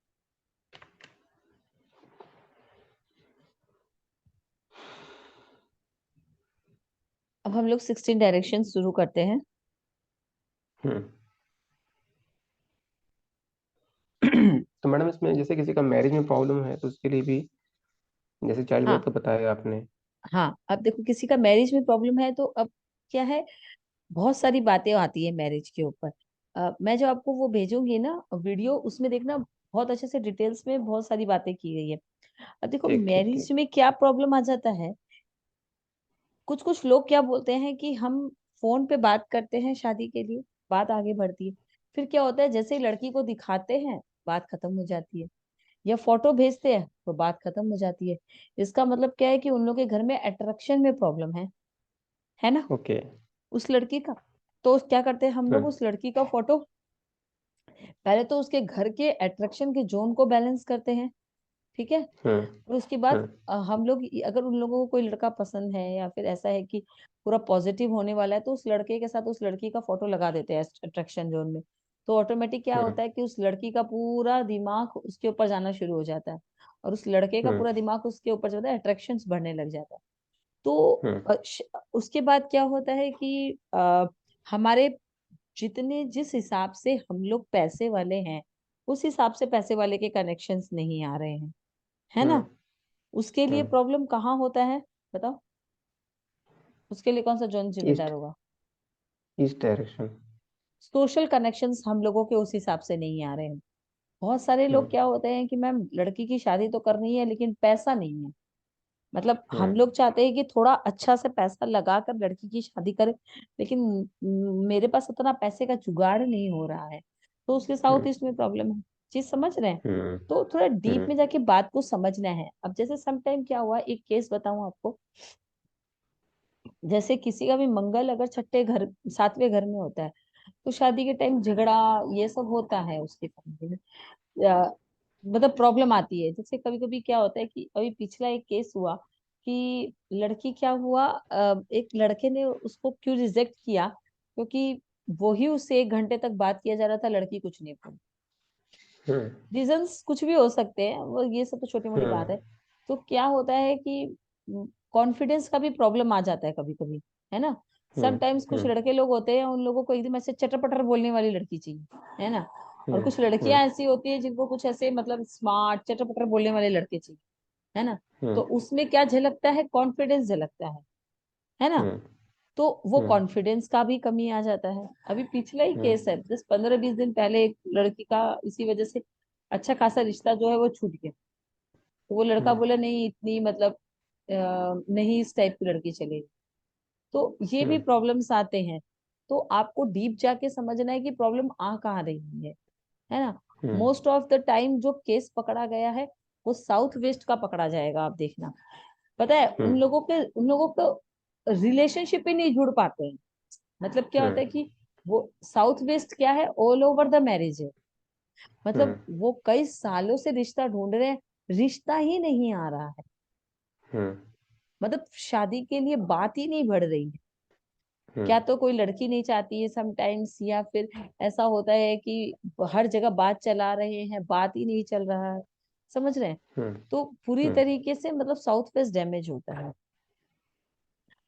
Speaker 1: अब हम लोग 16 डायरेक्शन शुरू करते हैं।
Speaker 2: हम्म। तो मैडम इसमें जैसे किसी का मैरिज में प्रॉब्लम है तो उसके लिए भी, जैसे चाइल्ड बर्थ
Speaker 1: हाँ
Speaker 2: का बताया आपने।
Speaker 1: हाँ, अब देखो किसी का मैरिज में प्रॉब्लम है तो अब क्या है, बहुत सारी बातें आती है मैरिज के ऊपर। मैं जो आपको वो भेजूंगी ना वीडियो, उसमें देखना बहुत अच्छे से डिटेल्स में बहुत सारी बातें की गई है। अब देखो
Speaker 2: ठीक ठीक
Speaker 1: मैरिज
Speaker 2: ठीक।
Speaker 1: में क्या प्रॉब्लम आ जाता है, कुछ कुछ लोग क्या बोलते हैं कि हम फोन पे बात करते हैं शादी के लिए, बात आगे बढ़ती है, फिर क्या होता है जैसे ही लड़की को दिखाते हैं बात खत्म हो जाती है, या फोटो भेजते हैं तो बात खत्म हो जाती है। इसका मतलब क्या है कि उन लोग के घर में अट्रैक्शन में प्रॉब्लम है ना,
Speaker 2: ओके।
Speaker 1: उस लड़की का। तो क्या करते हैं हम लोग,
Speaker 2: हम्म
Speaker 1: उस लड़की का फोटो पहले तो उसके घर के अट्रैक्शन के जोन को बैलेंस करते हैं, ठीक है।
Speaker 2: हम्म
Speaker 1: और उसके बाद
Speaker 2: हम्म
Speaker 1: हम लोग अगर उन लोगों को कोई लड़का पसंद है या फिर ऐसा है कि पूरा पॉजिटिव होने वाला है, तो उस लड़के के साथ उस लड़की का फोटो लगा देते हैं अट्रैक्शन जोन में। तो ऑटोमेटिक क्या
Speaker 2: हम्म
Speaker 1: होता है कि उस लड़की का पूरा दिमाग उसके ऊपर जाना शुरू हो जाता है, और उस लड़के का
Speaker 2: हम्म
Speaker 1: पूरा दिमाग उसके ऊपर जाता है, अट्रैक्शन बढ़ने लग जाता है। तो
Speaker 2: हम्म
Speaker 1: उसके बाद क्या होता है कि हमारे जितने जिस हिसाब से हम लोग पैसे वाले हैं, उस हिसाब से पैसे वाले के कनेक्शंस नहीं आ रहे हैं, है
Speaker 2: हम्म
Speaker 1: ना। उसके लिए
Speaker 2: हम्म।
Speaker 1: प्रॉब्लम कहाँ होता है, बताओ, उसके लिए कौन सा जोन जिम्मेदार
Speaker 2: ईस्ट,
Speaker 1: होगा।
Speaker 2: East direction.
Speaker 1: सोशल कनेक्शंस हम लोगों के उस हिसाब से नहीं आ रहे हैं। बहुत सारे लोग
Speaker 2: हम्म
Speaker 1: क्या होते हैं कि मैम लड़की की शादी तो करनी है लेकिन पैसा नहीं है। मतलब हम
Speaker 2: हम्म
Speaker 1: लोग चाहते हैं कि थोड़ा अच्छा से पैसा लगाकर लड़की की शादी करें, लेकिन मेरे पास उतना पैसे का जुगाड़ नहीं हो रहा है, तो उसके साउथ
Speaker 2: हम्म
Speaker 1: ईस्ट में प्रॉब्लम है। चीज समझ रहे हैं।
Speaker 2: हम्म
Speaker 1: तो थोड़ा डीप
Speaker 2: हम्म
Speaker 1: में जाके बात को समझना है। अब जैसे सम टाइम क्या हुआ, एक केस बताऊं आपको। जैसे किसी का भी मंगल अगर छठे घर सातवें घर में होता है, तो शादी के टाइम झगड़ा ये सब होता है उसके फैमिली में। मतलब प्रॉब्लम आती है। जैसे कभी कभी क्या होता है कि अभी पिछला एक केस हुआ कि लड़की क्या हुआ, एक लड़के ने उसको क्यों रिजेक्ट किया, क्योंकि वो ही उससे 1 घंटे तक बात किया जा रहा था, लड़की कुछ नहीं बोली।
Speaker 2: हम्म
Speaker 1: रीजंस कुछ भी हो सकते हैं, वो ये सब तो छोटी मोटी बात है।
Speaker 2: हम्म
Speaker 1: तो क्या होता है कि कॉन्फिडेंस का भी प्रॉब्लम आ जाता है कभी कभी, है ना।
Speaker 2: हम्म
Speaker 1: समटाइम्स कुछ
Speaker 2: हम्म
Speaker 1: लड़के लोग होते हैं, उन लोगों को एकदम ऐसे चटर पटर बोलने वाली लड़की चाहिए, है ना। और
Speaker 2: हम्म
Speaker 1: कुछ
Speaker 2: हम्म
Speaker 1: लड़कियां ऐसी होती है जिनको कुछ ऐसे मतलब स्मार्ट चटर पटर बोलने वाले लड़के चाहिए, है ना। तो
Speaker 2: हम्म
Speaker 1: उसमें क्या झलकता है, कॉन्फिडेंस झलकता है ना।
Speaker 2: हम्म
Speaker 1: तो वो
Speaker 2: हम्म
Speaker 1: कॉन्फिडेंस का भी कमी आ जाता है। अभी पिछला ही केस है,
Speaker 2: हम्म
Speaker 1: 10 15 20 दिन पहले एक लड़की का इसी वजह से अच्छा खासा रिश्ता जो है वो छूट गया। तो वो लड़का
Speaker 2: हम्म
Speaker 1: बोला नहीं इतनी मतलब नहीं इस टाइप की लड़की चलेगी। तो ये भी
Speaker 2: हम्म
Speaker 1: प्रॉब्लम्स आते हैं। तो आपको डीप जाके समझना है कि प्रॉब्लम आ कहाँ रही है ना।
Speaker 2: हम्म
Speaker 1: मोस्ट ऑफ द टाइम जो केस पकड़ा गया है वो साउथ वेस्ट का पकड़ा जाएगा, आप देखना। पता है
Speaker 2: हम्म
Speaker 1: उन लोगों को रिलेशनशिप ही नहीं जुड़ पाते हैं। मतलब क्या होता है
Speaker 2: हम्म
Speaker 1: कि वो साउथ वेस्ट क्या है, ऑल ओवर द मैरिज है। मतलब
Speaker 2: हम्म
Speaker 1: वो कई सालों से रिश्ता ढूंढ रहे हैं, रिश्ता ही नहीं आ रहा है।
Speaker 2: हम्म
Speaker 1: मतलब शादी के लिए बात ही नहीं बढ़ रही है।
Speaker 2: हम्म
Speaker 1: क्या तो कोई लड़की नहीं चाहती है समटाइम्स, या फिर ऐसा होता है कि हर जगह बात चला रहे हैं, बात ही नहीं चल रहा है। समझ रहे हैं।
Speaker 2: हम्म
Speaker 1: तो पूरी
Speaker 2: हम्म
Speaker 1: तरीके से मतलब साउथ वेस्ट डैमेज होता है।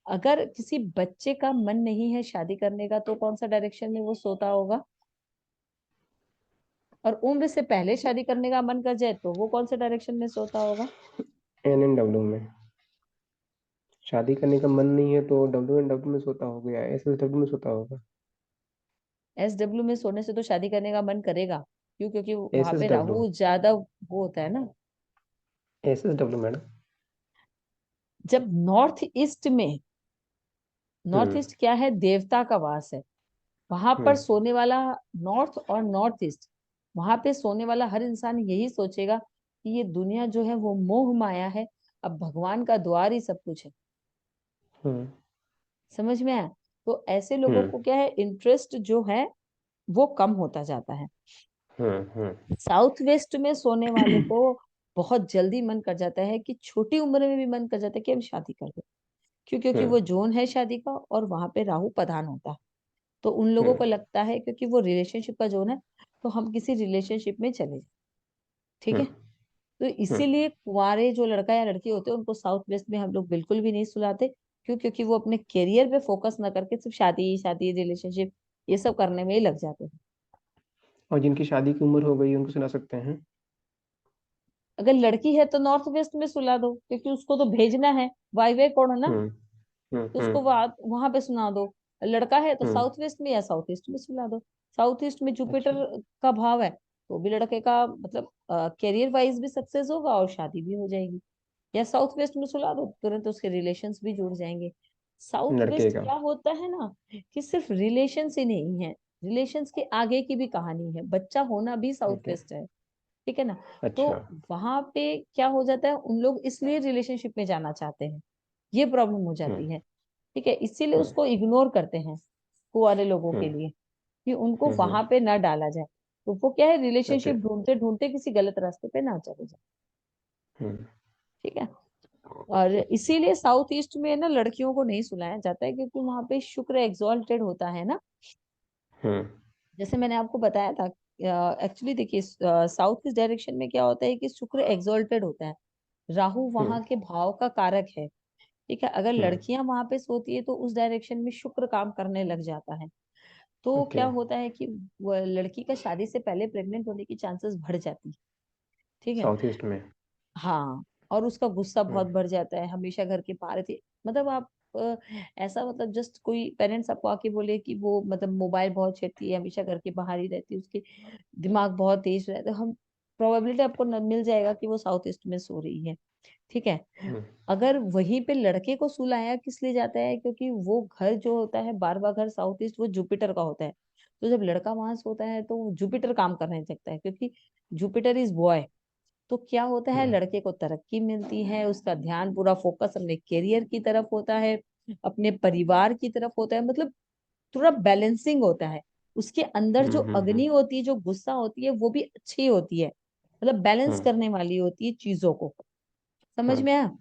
Speaker 1: अगर किसी बच्चे का मन नहीं है शादी करने का, तो कौन सा डायरेक्शन में वो सोता होगा। और उम्र से पहले शादी करने का मन कर जाए तो वो कौन से डायरेक्शन में सोता होगा।
Speaker 2: NNW में। शादी करने का मन नहीं है तो WNW में सोता हो गया, SSW में सोता होगा।
Speaker 1: SW में सोने से तो शादी करने का मन करेगा। क्यों, क्योंकि वहां पे
Speaker 2: SSW।
Speaker 1: राहु ज्यादा वो होता है ना।
Speaker 2: SSW madam.
Speaker 1: जब नॉर्थ ईस्ट में, नॉर्थ
Speaker 2: हम्म
Speaker 1: ईस्ट क्या है, देवता का वास है। वहां पर
Speaker 2: हम्म
Speaker 1: सोने वाला, नॉर्थ और नॉर्थ ईस्ट, वहां पे सोने वाला हर इंसान यही सोचेगा कि ये दुनिया जो है वो मोह माया है, अब भगवान का द्वार ही सब कुछ है।
Speaker 2: हम्म
Speaker 1: समझ में आया। तो ऐसे लोगों
Speaker 2: हम्म
Speaker 1: को क्या है, इंटरेस्ट जो है वो कम होता जाता है। साउथ वेस्ट में सोने वाले को बहुत जल्दी मन कर जाता है कि छोटी उम्र में भी मन कर जाता है कि हम शादी कर दें। क्यों, क्योंकि वो
Speaker 2: हम्म
Speaker 1: जोन है शादी का और वहां पे राहु प्रधान होता है। तो उन लोगों
Speaker 2: हम्म
Speaker 1: को लगता है क्योंकि वो रिलेशनशिप का जोन है, तो हम किसी रिलेशनशिप में चले जाएं। ठीक है।
Speaker 2: हम्म।
Speaker 1: तो
Speaker 2: हम्म।
Speaker 1: इसीलिए कुंवारे जो लड़का या लड़की होते हैं उनको साउथ वेस्ट में हम लोग बिल्कुल भी नहीं सुलाते। क्यों? क्योंकि वो अपने करियर पे फोकस ना करके सिर्फ शादी शादी रिलेशनशिप ये सब करने में ही लग जाते हैं।
Speaker 2: और जिनकी शादी की उम्र हो गई उनको सुना सकते हैं?
Speaker 1: अगर लड़की है तो नॉर्थ वेस्ट में सुला दो, क्योंकि उसको तो भेजना है, वाई वे कौन है ना,
Speaker 2: हम्म। हम्म।
Speaker 1: तो उसको
Speaker 2: हम्म।
Speaker 1: वहां पे सुना दो। लड़का है तो
Speaker 2: हम्म।
Speaker 1: साउथ वेस्ट में या साउथ ईस्ट में सुला दो। साउथ ईस्ट में जुपिटर
Speaker 2: अच्छा।
Speaker 1: का भाव है, तो भी लड़के का मतलब करियर वाइज भी सक्सेस होगा और शादी भी हो जाएगी। या साउथ वेस्ट में सुला दो, तुरंत उसके रिलेशंस भी जुड़ जाएंगे। साउथ
Speaker 2: लड़के
Speaker 1: वेस्ट
Speaker 2: का।
Speaker 1: क्या होता है ना, कि सिर्फ रिलेशंस ही नहीं है, रिलेशंस के आगे की भी कहानी है, बच्चा होना भी साउथ
Speaker 2: ओके।
Speaker 1: वेस्ट है। ठीक है ना। तो
Speaker 2: अच्छा।
Speaker 1: वहां पे क्या हो जाता है, उन लोग इसलिए रिलेशनशिप में जाना चाहते हैं, ये प्रॉब्लम हो
Speaker 2: हम्म।
Speaker 1: जाती है। ठीक है, इसीलिए
Speaker 2: हम्म।
Speaker 1: उसको इग्नोर करते हैं कुंवारे लोगों के
Speaker 2: हम्म।
Speaker 1: लिए, कि उनको
Speaker 2: हम्म।
Speaker 1: वहां पे ना डाला जाए। तो वो क्या है,
Speaker 2: ओके।
Speaker 1: रिलेशनशिप ढूंढते ढूंढते किसी गलत रास्ते पे ना चले जाए।
Speaker 2: हम्म।
Speaker 1: ठीक है। और इसीलिए साउथ ईस्ट में ना लड़कियों को नहीं सुलाया जाता है, क्योंकि वहां पे शुक्र एग्जॉल्टेड होता है ना।
Speaker 2: हम्म।
Speaker 1: जैसे मैंने आपको बताया था, एक्चुअली देखिए साउथ ईस्ट डायरेक्शन में क्या होता है कि शुक्र एग्जॉल्टेड होता है। राहु
Speaker 2: हम्म।
Speaker 1: वहां के भाव का कारक है। ठीक है, अगर
Speaker 2: हम्म।
Speaker 1: लड़कियां वहां पे सोती है तो उस डायरेक्शन में शुक्र काम करने लग जाता है। तो
Speaker 2: ओके।
Speaker 1: क्या होता है कि वो लड़की का शादी से पहले प्रेग्नेंट होने की चांसेस बढ़ जाती है। ठीक है।
Speaker 2: साउथ ईस्ट में।
Speaker 1: हाँ, और उसका गुस्सा बहुत
Speaker 2: हम्म।
Speaker 1: बढ़ जाता है, हमेशा घर के बाहर थी। मतलब आप ऐसा मतलब जस्ट कोई पेरेंट्स आपको आके बोले कि वो मतलब मोबाइल बहुत छेड़ती है, हमेशा घर के बाहर ही रहती है, उसके दिमाग बहुत तेज रहता है, हम प्रोबेबिलिटी आपको मिल जाएगा कि वो साउथ ईस्ट में सो रही है। ठीक है।
Speaker 2: हम्म।
Speaker 1: अगर वहीं पे लड़के को सुलाया किस लिए जाता है, क्योंकि वो घर जो होता है बार बार घर साउथ ईस्ट वो जुपिटर का होता है। तो जब लड़का वहां सोता है तो जुपिटर काम करने लगता है, क्योंकि जुपिटर इज बॉय। तो क्या होता है,
Speaker 2: हम्म।
Speaker 1: लड़के को तरक्की मिलती है, उसका ध्यान पूरा फोकस अपने करियर की तरफ होता है, अपने परिवार की तरफ होता है, मतलब थोड़ा बैलेंसिंग होता है। उसके अंदर जो
Speaker 2: हम्म।
Speaker 1: अग्नि होती है, जो गुस्सा होती है, वो भी अच्छी होती है, मतलब बैलेंस
Speaker 2: हम्म।
Speaker 1: करने वाली होती है चीजों को। समझ
Speaker 2: हम्म।
Speaker 1: में आया?
Speaker 2: हम्म।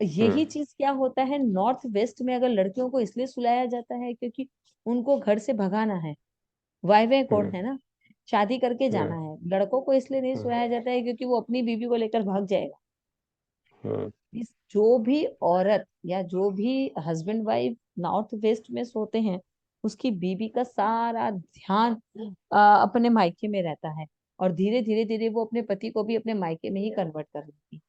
Speaker 1: यही चीज क्या होता है नॉर्थ वेस्ट में, अगर लड़कियों को इसलिए सुलाया जाता है क्योंकि उनको घर से भगाना है, वायवे कोड
Speaker 2: हम्म।
Speaker 1: है ना, शादी करके
Speaker 2: हम्म।
Speaker 1: जाना है। लड़कों को इसलिए नहीं
Speaker 2: हम्म।
Speaker 1: सुलाया जाता है क्योंकि वो अपनी बीवी को लेकर भाग जाएगा।
Speaker 2: हम्म।
Speaker 1: जो भी औरत या जो भी हस्बैंड वाइफ नॉर्थ वेस्ट में सोते हैं, उसकी बीवी का सारा ध्यान अपने मायके में रहता है, और धीरे धीरे धीरे वो अपने पति को भी अपने मायके में ही कन्वर्ट कर लेती है।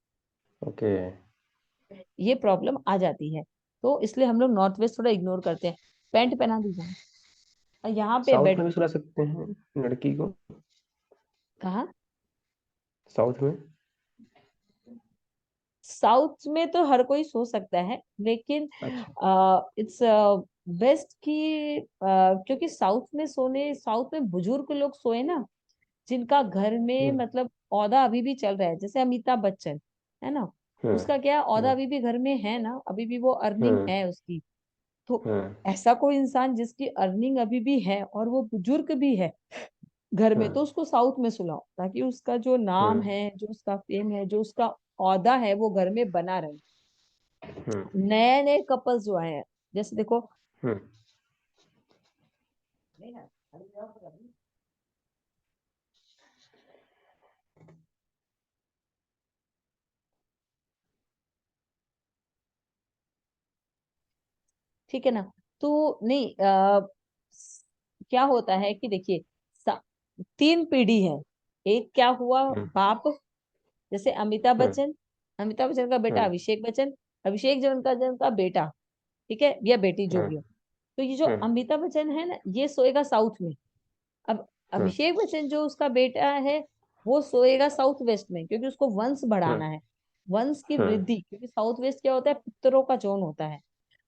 Speaker 2: ओके।
Speaker 1: ये प्रॉब्लम आ जाती है। तो इसलिए हम लोग नॉर्थ वेस्ट थोड़ा इग्नोर करते हैं। पैंट पहना दीजिए, और यहाँ पे
Speaker 2: साउथ
Speaker 1: बेड
Speaker 2: में भी
Speaker 1: पे।
Speaker 2: सुना सकते हैं लड़की को?
Speaker 1: कहा?
Speaker 2: साउथ में?
Speaker 1: साउथ में तो हर कोई सो सकता है, लेकिन
Speaker 2: अच्छा।
Speaker 1: इट्स बेस्ट कि क्योंकि साउथ में बुजुर्ग लोग सोए ना, जिनका घर में
Speaker 2: हम्म।
Speaker 1: मतलब औदा अभी भी चल रहा है, जैसे अमिताभ बच्चन है ना,
Speaker 2: हम्म।
Speaker 1: उसका क्या औदा
Speaker 2: हम्म।
Speaker 1: अभी भी घर में है ना, अभी भी वो अर्निंग
Speaker 2: हम्म।
Speaker 1: है उसकी। तो
Speaker 2: हम्म।
Speaker 1: ऐसा कोई इंसान जिसकी अर्निंग अभी भी है और वो बुजुर्ग भी है घर में,
Speaker 2: हम्म।
Speaker 1: तो उसको साउथ में सुलाओ, ताकि उसका जो नाम
Speaker 2: हम्म।
Speaker 1: है, जो उसका फेम है, जो उसका औदा है, वो घर में बना रहे।
Speaker 2: हम्म।
Speaker 1: नए नए कपल्स जो आए हैं, जैसे देखो।
Speaker 2: हम्म।
Speaker 1: ठीक है ना। तो नहीं क्या होता है कि देखिए, सा- तीन पीढ़ी है। एक क्या हुआ,
Speaker 2: हम्म।
Speaker 1: बाप, जैसे अमिताभ
Speaker 2: हम्म।
Speaker 1: बच्चन, अमिताभ बच्चन का बेटा
Speaker 2: हम्म।
Speaker 1: अभिषेक बच्चन, अभिषेक जन का बेटा, ठीक है, या बेटी जो भी
Speaker 2: हम्म।
Speaker 1: हो। तो ये जो
Speaker 2: हम्म।
Speaker 1: अमिताभ बच्चन है ना, ये सोएगा साउथ में। अब
Speaker 2: हम्म।
Speaker 1: अभिषेक बच्चन जो उसका बेटा है, वो सोएगा साउथ वेस्ट में, क्योंकि उसको वंश
Speaker 2: हम्म।
Speaker 1: बढ़ाना है, वंश की
Speaker 2: हम्म।
Speaker 1: वृद्धि। क्योंकि साउथ वेस्ट क्या होता है, पितरों का जोन होता है।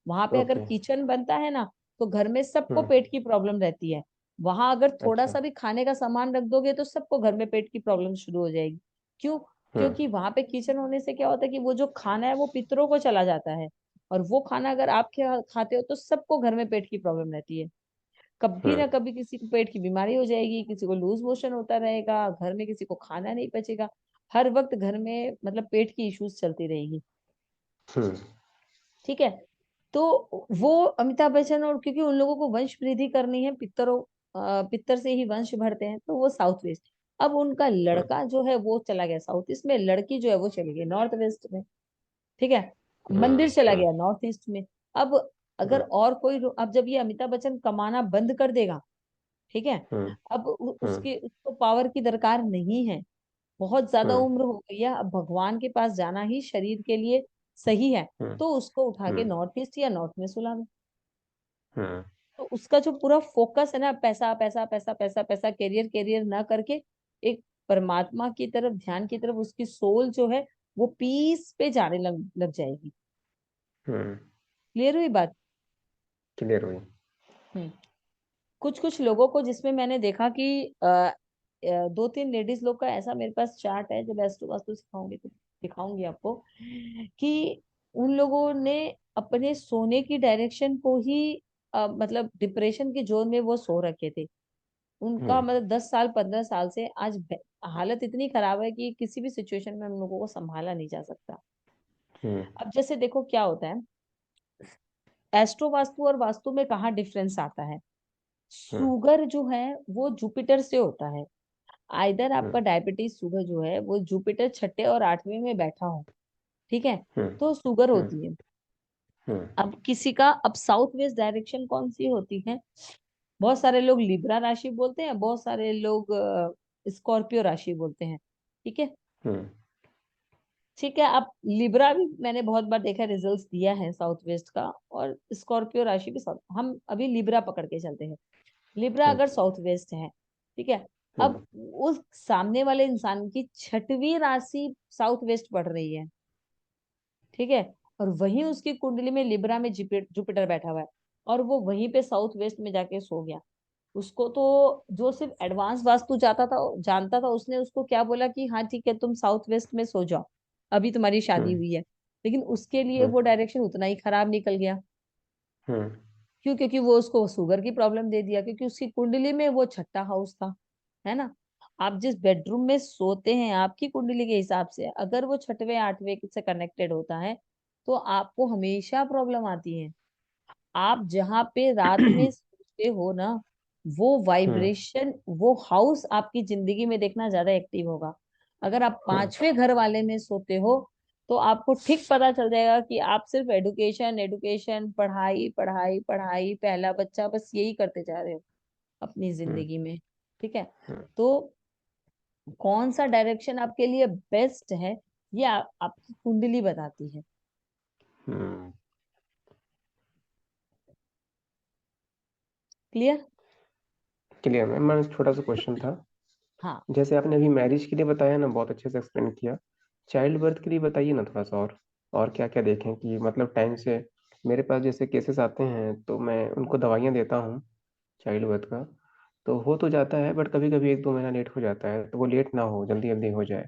Speaker 1: वहां पे अगर
Speaker 2: ओके।
Speaker 1: किचन बनता है ना, तो घर में सबको
Speaker 2: हम्म।
Speaker 1: पेट की प्रॉब्लम रहती है। वहां अगर थोड़ा
Speaker 2: अच्छा।
Speaker 1: सा भी खाने का सामान रख दोगे तो सबको घर में पेट की प्रॉब्लम शुरू हो जाएगी। क्यों?
Speaker 2: हम्म।
Speaker 1: क्योंकि वहां पे किचन होने से क्या होता है कि वो जो खाना है वो पितरों को चला जाता है, और वो खाना अगर आप खाते हो तो सबको घर में पेट की प्रॉब्लम रहती है। कभी
Speaker 2: हम्म।
Speaker 1: ना कभी किसी को पेट की बीमारी हो जाएगी, किसी को लूज मोशन होता रहेगा, घर में किसी को खाना नहीं पचेगा। हर वक्त घर में मतलब पेट की इश्यूज चलती रहेगी।
Speaker 2: हम्म।
Speaker 1: ठीक है। तो वो अमिताभ बच्चन, और क्योंकि उन लोगों को वंश वृद्धि करनी है, पितरों पितर से ही वंश बढ़ते हैं, तो वो साउथ वेस्ट। अब उनका
Speaker 2: हम्म,
Speaker 1: लड़का जो है वो चला गया साउथ ईस्ट में, लड़की जो है वो चली गई नॉर्थ वेस्ट में। ठीक है। मंदिर चला
Speaker 2: हम्म,
Speaker 1: गया नॉर्थ ईस्ट में। अब अगर
Speaker 2: हम्म,
Speaker 1: और कोई अब जब ये अमिताभ बच्चन कमाना बंद कर देगा, ठीक है,
Speaker 2: हम्म,
Speaker 1: अब
Speaker 2: हम्म,
Speaker 1: उसके उसको पावर की दरकार नहीं है, बहुत ज्यादा
Speaker 2: हम्म,
Speaker 1: उम्र हो गई है, अब भगवान के पास जाना ही शरीर के लिए सही है,
Speaker 2: हम्म,
Speaker 1: तो उसको उठा के
Speaker 2: हम्म,
Speaker 1: नॉर्थ ईस्ट या नॉर्थ में सुला दो।
Speaker 2: हम्म,
Speaker 1: तो उसका जो पूरा फोकस है ना, पैसा पैसा पैसा पैसा पैसा, करियर करियर ना करके एक परमात्मा की तरफ, ध्यान की तरफ, उसकी सोल जो है वो पीस पे जाने लग लग जाएगी।
Speaker 2: हम्म,
Speaker 1: क्लियर हुई बात?
Speaker 2: क्लियर हुई।
Speaker 1: हम्म। कुछ कुछ लोगों को जिसमें मैंने देखा कि दो तीन लेडीज लोग का ऐसा, मेरे पास चार्ट है, जब वास्तु वास्तु सिखाऊंगी तो दिखाऊंगी आपको, कि उन लोगों ने अपने सोने की डायरेक्शन को ही मतलब डिप्रेशन के जोन में वो सो रखे थे। उनका
Speaker 2: हम्म,
Speaker 1: मतलब 10 साल 15 साल से आज हालत इतनी खराब है कि किसी भी सिचुएशन में उन लोगों को संभाला नहीं जा सकता।
Speaker 2: हम्म,
Speaker 1: अब जैसे देखो क्या होता है, एस्ट्रो वास्तु और वास्तु में कहाँ डिफरेंस आता है।
Speaker 2: हम्म,
Speaker 1: शुगर जो है वो जुपिटर से होता है। आइदर
Speaker 2: हम्म,
Speaker 1: आपका डायबिटीज शुगर जो है वो जुपिटर छठे और आठवें में बैठा हो, ठीक है,
Speaker 2: हम्म,
Speaker 1: तो शुगर
Speaker 2: हम्म,
Speaker 1: होती है।
Speaker 2: हम्म,
Speaker 1: अब किसी का, अब साउथ वेस्ट डायरेक्शन कौन सी होती है, बहुत सारे लोग लिब्रा राशि बोलते हैं, बहुत सारे लोग स्कॉर्पियो राशि बोलते हैं। ठीक है।
Speaker 2: हम्म,
Speaker 1: ठीक है, अब लिब्रा भी मैंने बहुत बार देखा, रिजल्ट्स दिया है साउथ वेस्ट का, और स्कॉर्पियो राशि भी साउथ, हम अभी लिब्रा पकड़ के चलते हैं। लिब्रा अगर
Speaker 2: अच्छा,
Speaker 1: साउथ वेस्ट है, ठीक है,
Speaker 2: हम्म,
Speaker 1: अब उस सामने वाले इंसान की छठवीं राशि साउथ वेस्ट पड़ रही है, ठीक है, और वहीं उसकी कुंडली में लिब्रा में जुपिटर बैठा हुआ है, और वो वहीं पे साउथ वेस्ट में जाके सो गया। उसको तो, जो सिर्फ एडवांस वास्तु जाता था, जानता था, उसने उसको क्या बोला कि हाँ ठीक है तुम साउथ वेस्ट में सो जाओ, अभी तुम्हारी शादी
Speaker 2: हम्म,
Speaker 1: हुई है, लेकिन उसके लिए
Speaker 2: हम्म,
Speaker 1: वो डायरेक्शन उतना ही खराब निकल गया।
Speaker 2: हम्म,
Speaker 1: क्यों? क्योंकि वो उसको शुगर की प्रॉब्लम दे दिया, क्योंकि उसकी कुंडली में वो छठा हाउस था, है ना। आप जिस बेडरूम में सोते हैं, आपकी कुंडली के हिसाब से अगर वो छठवें आठवें से कनेक्टेड होता है, तो आपको हमेशा प्रॉब्लम आती है। आप जहाँ पे रात में सोते हो ना, वो
Speaker 2: हम्म,
Speaker 1: वाइब्रेशन, वो हाउस आपकी जिंदगी में देखना ज्यादा एक्टिव होगा। अगर आप
Speaker 2: हम्म,
Speaker 1: पांचवें घर वाले में सोते हो, तो आपको ठीक पता चल जाएगा कि आप सिर्फ एडुकेशन एडुकेशन, पढ़ाई पढ़ाई पढ़ाई, पहला बच्चा, बस यही करते जा रहे हो अपनी
Speaker 2: हम्म,
Speaker 1: जिंदगी में। ठीक है।
Speaker 2: हम्म,
Speaker 1: तो कौन सा डायरेक्शन आपके लिए बेस्ट है, ये आपकी कुंडली बताती है।
Speaker 2: हम्म,
Speaker 1: क्लियर?
Speaker 2: क्लियर। मैं छोटा सा क्वेश्चन था।
Speaker 1: हाँ।
Speaker 2: जैसे आपने अभी मैरिज के लिए बताया ना, बहुत अच्छे से एक्सप्लेन किया। चाइल्ड बर्थ के लिए बताइए ना थोड़ा सा, और क्या क्या देखें कि मतलब टाइम से मेरे पास जैसे केसेस आते हैं तो मैं उनको दवाइयाँ देता हूँ चाइल्ड बर्थ का, तो हो तो जाता है, बट कभी कभी 1-2 महीना लेट हो जाता है, तो वो लेट ना हो, जल्दी जल्दी हो जाए।